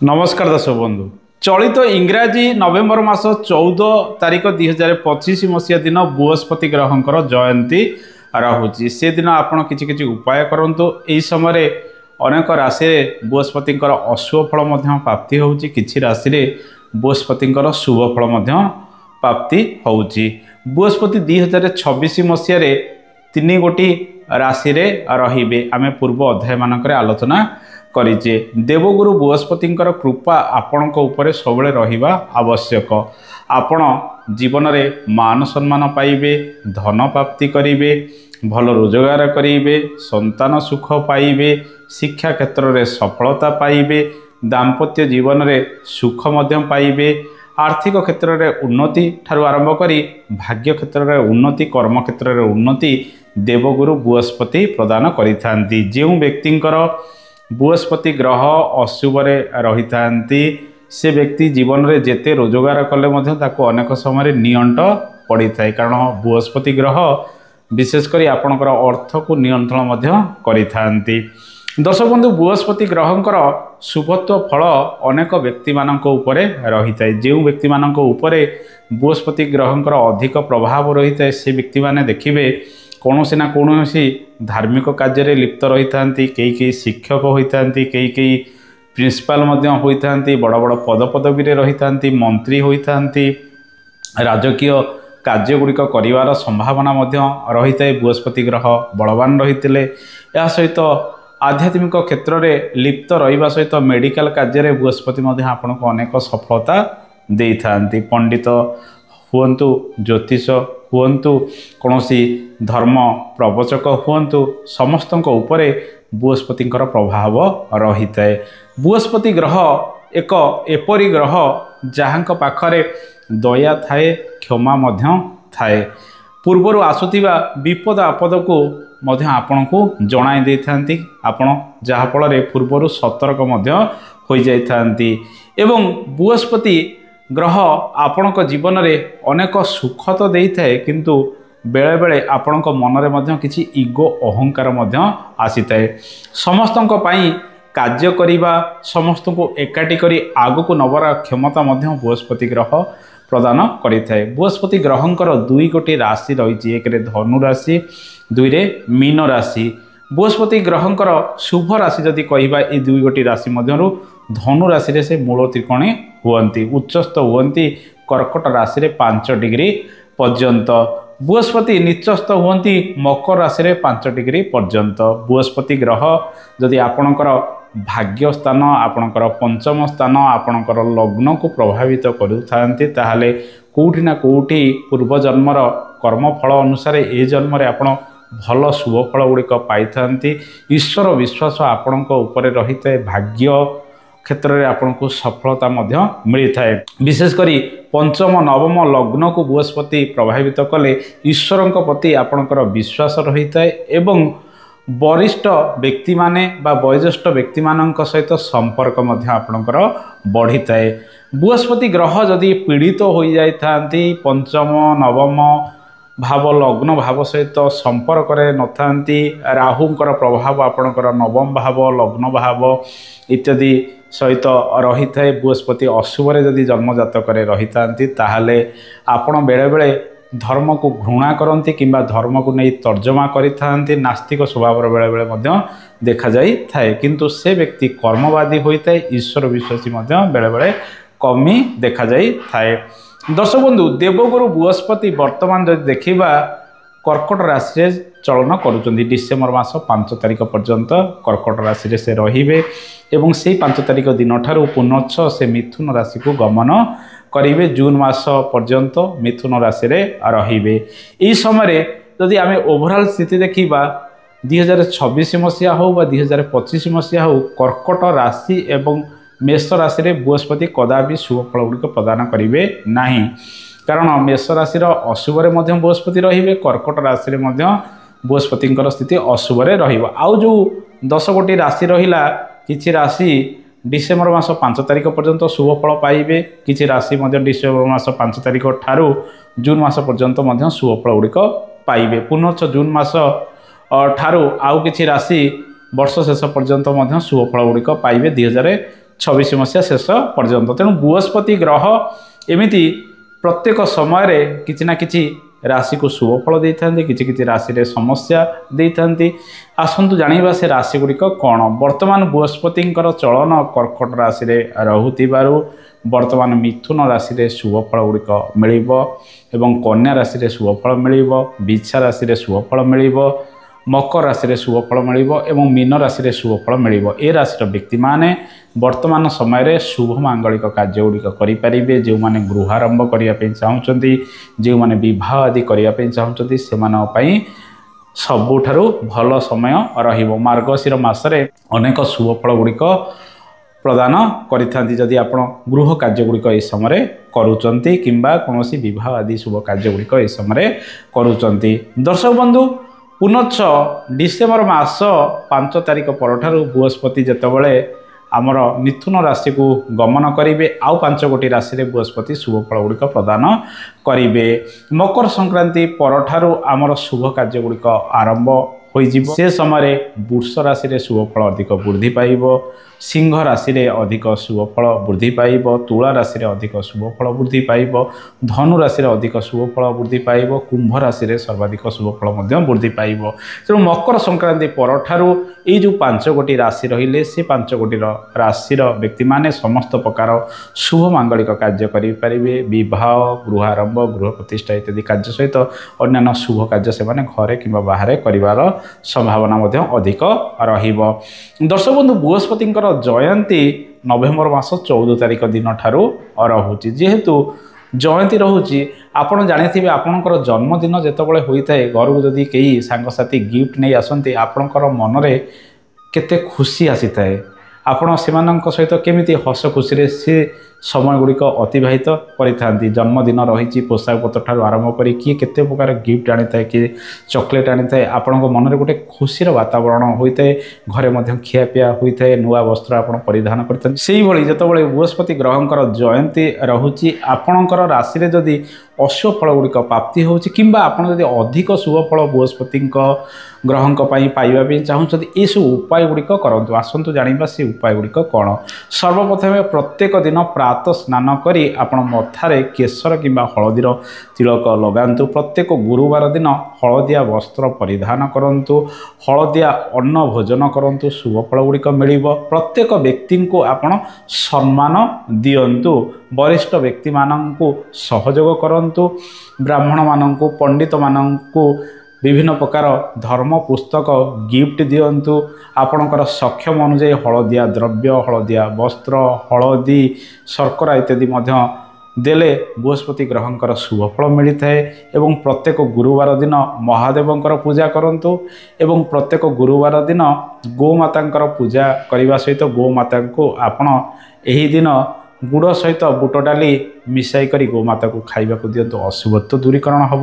नमस्कार दर्शक बंधु चलित इंग्राजी नवेम्बर मास 14 तारिख 2025 मसीहा दिन बृहस्पति ग्रहंकर जयंती रहुची से दिन आपण किछि उपाय करंतु एही समय अनेक राशि बृहस्पति अशुभ फल प्राप्ति होउची किछि राशि बृहस्पति शुभ फल प्राप्ति होउची। बृहस्पति 2026 मसीह तीन गोटी राशि रे आमे पूर्व अध्याय मानक आलोचना करिचे। देवगुरु बृहस्पति कृपा आपण सब रहिबा आवश्यक। आपण जीवन रे मान सम्मान पाइबे, धन प्राप्ति करिवे, भल रोजगार करिवे, संतान सुख पाइबे, शिक्षा क्षेत्र रे सफलता पाइबे, दाम्पत्य जीवन रे सुख मध्यम पाइबे, आर्थिक क्षेत्र रे उन्नति ठारू आरंभ करी भाग्य क्षेत्र रे उन्नति, कर्म क्षेत्र रे उन्नति देवगुरु बृहस्पति प्रदान करिथांती। जेउ व्यक्तिंकर बृहस्पति ग्रह अशुभ रही था से व्यक्ति जीवन में जेते रोजगार कले अनेक समय नियंट पड़ी था, कारण बृहस्पति ग्रह विशेषकर आपणकर अर्थ को नियंत्रण करिथांती। दर्शक बंधु बृहस्पति ग्रहंकर शुभत्व फल अनेक व्यक्ति मानक उपरे रही था। जो व्यक्ति मानक उपरे बृहस्पति ग्रहंकर अधिक प्रभाव रही था से व्यक्ति माने देखिबे कौनसी ना कौनसी धार्मिक कार्य लिप्त रही था, कई शिक्षक होता, कई प्रिंसिपाल होता, बड़ बड़ पद पदवी रही था, मंत्री होता, राजकीय कार्यगुड़िक कर संभावना रही है। बृहस्पति ग्रह बलवान रही या सहित आध्यात्मिक क्षेत्र में लिप्त रहा सहित मेडिकल कार्य बृहस्पति आपन को अनेक सफलता दे था। पंडित हुंतु, ज्योतिष हुंतु, कौनसी धर्म प्रवचक हुंतु, समस्त उपरे बृहस्पति प्रभाव रही है। बृहस्पति ग्रह एक एपरी ग्रह जहाँ पाखरे दया थाए, क्षमा थाए, पूर्वर आसुथिबा विपद आपद को आपण को जणाई दे थांती, आपण जहा फल पूर्वर सतर्क हो जाइथांती। एवं बृहस्पति ग्रह आपणक जीवन में अनेक सुख तो दे थाए, किंतु बेले बेले आपणक मनरे मध्य किछि इगो अहंकार आसी थाए। समस्तक पई कार्य करिबा, समस्त को एकाठी करी आगु को नबर क्षमता बृहस्पति ग्रह प्रदान करि थाए। बृहस्पति ग्रहंकर दुई गोटी राशि रही, एक रे धनु राशि, दुई रे मीन राशि। बृहस्पति ग्रहंकर शुभ राशि जदि कहिबा ए दुई गोटी राशि मध्यरु धनु राशि रे से मूल त्रिकोणी हुअन्ति, उच्चस्थ हुअन्ति कर्कट राशि रे 5 डिग्री पर्यंत। बृहस्पति नीचस्थ हुअन्ति मकर राशि रे 5 डिग्री पर्यंत। बृहस्पति ग्रह जदि आपणकर भाग्य स्थान, आपणकर पंचम स्थान, आपणकर लग्न को प्रभावित करुथांती, ताहाले कोउठी ना कोउठी पूर्व जन्मर कर्मफल अनुसार ए जन्म रे आपण भल शुभ फल गुड़िक पाई थांती। ईश्वर विश्वास आपणक उपरे रही थाए, भाग्य क्षेत्र में आपन को सफलता मिलता है। विशेषकर पंचम नवम लग्न को बृहस्पति प्रभावित कले ईश्वर प्रति आपणकर विश्वास रही है एवं वरिष्ठ व्यक्ति माने बा वयोज्येष्ठ व्यक्ति मानक सहित संपर्क आपणकर बढ़ी थाए। बृहस्पति ग्रह जदि पीड़ित हो जाती, पंचम नवम भाव लग्न भाव सहित संपर्क नथांती, राहुंकर प्रभाव आपणकर नवम भाव लग्न भाव इत्यादि सहित रही थाए। बृहस्पति अशुभ जदि जन्म जातक रही थांती, ताहाले आपण बेले बेले धर्म को घृणा करती किंबा धर्म को नहीं तर्जमा करिथांती, नास्तिक स्वभाव बेले बेले देखा जाई थाए, किंतु से व्यक्ति कर्मवादी होता है, ईश्वर विश्वासी बेले बेले कमी देखा जाई थाए। दर्शक बंधु देवगुरु बृहस्पति वर्तमान जदि देखिबा कर्कट राशि रे चलन करुचंदी। डिसेम्बर मास 5 तारिख पर्यंत कर्कट राशि रे से रहिबे एवं से 5 तारिख दिन ठारू पुनश्च से मिथुन राशि को गमन करिवे। जून मास पर्यंत मिथुन राशि रे रहिबे। एई समय जदि आमे ओवरऑल स्थिति देखिबा 2026 मसीहा हो बा 2025 मसीहा हो, कर्कट राशि एवं मेष राशि रे बृहस्पति कदापि शुभ फल गुड़िक प्रदान करिवे नाही, कारण मेष राशि अशुभ बृहस्पति रहिबे, कर्कट राशि रे बृहस्पति स्थिति अशुभ रहिबो। आउ जो 10 गोटी राशि रहिला, किछि राशि डिसेम्बर मास 5 तारिख पर्यंत शुभ फल पाइबे, किछि राशि डिसेम्बर मास 5 तारिख ठारू जून मास पर्यंत शुभ फल गुड़िक पाइबे। पुनश्च जून मास ठारू आउ किछि राशि वर्ष शेष पर्यंत शुभ फल गुड़िक पाइबे 2026 मसीहा शेष पर्यंत। तेणु बृहस्पति ग्रह एमती प्रत्येक समय किसी ना कि राशि को शुभफल दे था, कि राशि रे समस्या दे था। आसतु जाना से राशि गुड़िक कौन। वर्तमान बृहस्पति चलन कर्कट राशि रे रहुथिबारु वर्तमान मिथुन राशि रे शुभफल गुड़िक मिल, कन्या राशि रे शुभफल मिल, बिछा राशि रे शुभफल मिल, मकर राशि रे शुभफल मिल, मीन राशि रे शुभफल मिल। ए राशि व्यक्ति माने वर्तमान समय शुभ मांगलिक कार्य गुड़िक करें। जो मैंने गृहारंभ करने चाहते, जो मैंने बह आदि करने चाहते, से सबुठारु भल समय रहिबो। मार्गशीर मासरे अनेक शुभफल गुड़िक प्रदान करिथांती जदि आपण गृह कार्य गुड़िक ए समय करूचंती किंबा कोनोसी विवाह आदि शुभ कार्य गुड़िक ए समय करूचंती। दर्शक बंधु, पुनच्च डिसेम्बर मास 5 तारिख परठारु बृहस्पति जेतेबेले आमर मिथुन राशि को गमन करेंगे, आउ 5 गोटी राशि रे बृहस्पति शुभफल गुड़िक प्रदान करेंगे। मकर संक्रांति परठारु आमर शुभ कार्य गुड़िक आरंभ हो से समय वृष राशि रे शुभफल अधिक वृद्धि पाइब, सिंह राशि रे अधिक शुभफल वृद्धि पाइब, तुला राशि रे अधिक शुभफल वृद्धि पाइब, धनु राशि रे अधिक शुभफल वृद्धि पाइब, कुंभ राशि रे सर्वाधिक शुभफल वृद्धि पाइब। तेणु मकर संक्रांति परठारु ये जो 5 गोटी राशि रहिले से 5 गोटी राशि व्यक्ति माने समस्त प्रकार शुभ मांगलिक कार्य करेंगे। विवाह, गृहारंभ, गृह प्रतिष्ठा इत्यादि कार्य सहित अन्य शुभ कार्य से घरे कि बाहर कर संभावना अधिक रहिबो। दर्शक बंधु, बृहस्पति जयंती नवेम्बर मास 14 तारिख दिन ठारू रहुची। जेहेतु जयंती रहुची, आपण जानिथिबे आपणकर जन्मदिन जेतेबेले होइथाय घर को जदि केही सांगसाथी गिफ्ट नहीं आसंती, आपणकर मनरे केते खुशी आसीथाय। आपण सेमानंक सहित केमिति हस खुशी रे से समय गुड़िक अतिबाहित करिथांती। जन्मदिन रही पोशाक पत्र ठार आरंभ करी किए केते प्रकार गिफ्ट आनी था, किए चॉकलेट आनी था, आपण मन गोटे खुशी वातावरण होता है। घरे मध्य खियापिया होता है, नुआ वस्त्र आप परिधान करते। से ही जितेबाला बृहस्पति ग्रहंकर जयंती रोचे, आपणकर राशि रे जदि अशुभ फल गुड़िक प्राप्ति होची किंबा आपण जदि अधिक शुभ फल बृहस्पति ग्रहंक पाइबा चाहते, ये सब उपाय गुड़िक करंतु। आसंतु जानिबा से उपाय गुड़िक कौन। सर्वप्रथमे प्रत्येक दिन प्रातः स्नान करी आपण मथारे केशर किंबा हलदीर तिलक लगांतु। प्रत्येक गुरुवार दिन हलदिया वस्त्र परिधान करंतु, हलदिया अन्न भोजन करंतु, शुभ फल गुड़िक मिलिबो। प्रत्येक व्यक्ति को आपण सम्मान दियंतु, वरिष्ठ व्यक्ति माननकु सहयोग करंतु, ब्राह्मण माननकु, पंडित माननकु विभिन्न प्रकार धर्म पुस्तक गिफ्ट दियंतु। आपणकर सक्षम अनुसार हलदिया द्रव्य, हलदिया वस्त्र, हलदी, शर्करा इत्यादि देले बृहस्पति ग्रहंकर शुभफल मिलता है। एवं प्रत्येक गुरुवार दिन महादेवंकर पूजा करंतु एवं प्रत्येक गुरुवार दिन गोमातांकर पूजा करने सहित गोमाता को आपण एही दिन गुड़ सहित बुट डाली मिसाई करी गोमाता को खाइबा को दियंतु। अशुभत्व दूरीकरण हम।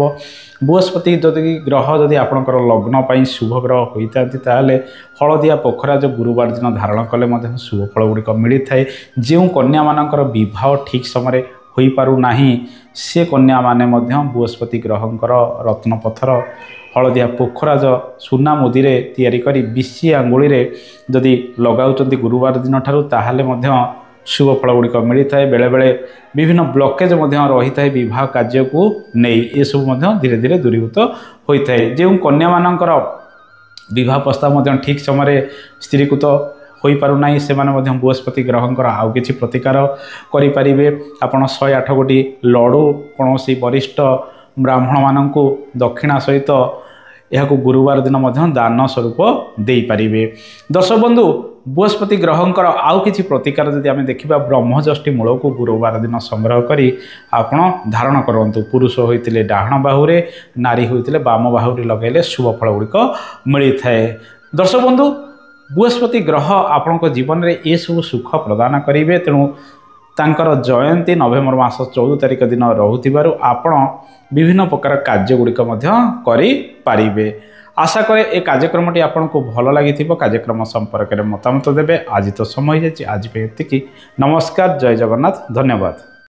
बृहस्पति जदि ग्रह जदि आपणकर लग्न पाई शुभ ग्रह होता ताले हलदिया पोखरा जो गुरुवार दिन धारण कले शुभ फल गुड़िक मिलता है। जो कन्या मानकर विवाह ठीक समय हो पारु नाही, से कन्या माने बृहस्पति ग्रहंकर रत्न पत्थर हलदिया पोखरा जो सुना मुदी रे तैयारी करी बिशी आंगुली रे जदि लगाउचंती गुरुवार दिन ठारू ताहाले शुभ फल गुड़िक मिलता है। बेले बेले विभिन्न ब्लॉकेज रही है विवाह कार्य को नहीं, ये सब धीरे धीरे दूरीभूत होता है। जो कन्या मानकर विवाह प्रस्ताव ठीक समय स्थिरीकृत हो पारना, से बृहस्पति ग्रहंकर आउ कि प्रतिकार करें। आपड़ 108 गोटी लड़ू कौन वरिष्ठ ब्राह्मण मानक दक्षिणा सहित यह गुरुवार दिन दान स्वरूप दे पारे। दर्शक बंधु, बृहस्पति ग्रहंकर आउ कि प्रतिकार जदि आम देखा, ब्रह्मजष्टि मूल को गुरुवार दिन संग्रह करी आपण धारण करंतु। पुरुष होइतिले डाहण बाहुरे, नारी होइतिले बाम बाहुरे लगेले शुभ फल गुड़िक मिलता है। दर्शक बंधु, बृहस्पति ग्रह आपण जीवन में ये सब सुख प्रदान करेंगे। तेणु तांकर जयंती नवेम्बर मास 14 तारिख दिन रोथिबारु आपण विभिन्न प्रकार कार्य गुड़िक करें। आशा करे ए कार्यक्रमटी आपको भल लगी। कार्यक्रम संपर्क में मतामत देवे। आज तो समय आज पे एतिकी। नमस्कार, जय जगन्नाथ, धन्यवाद।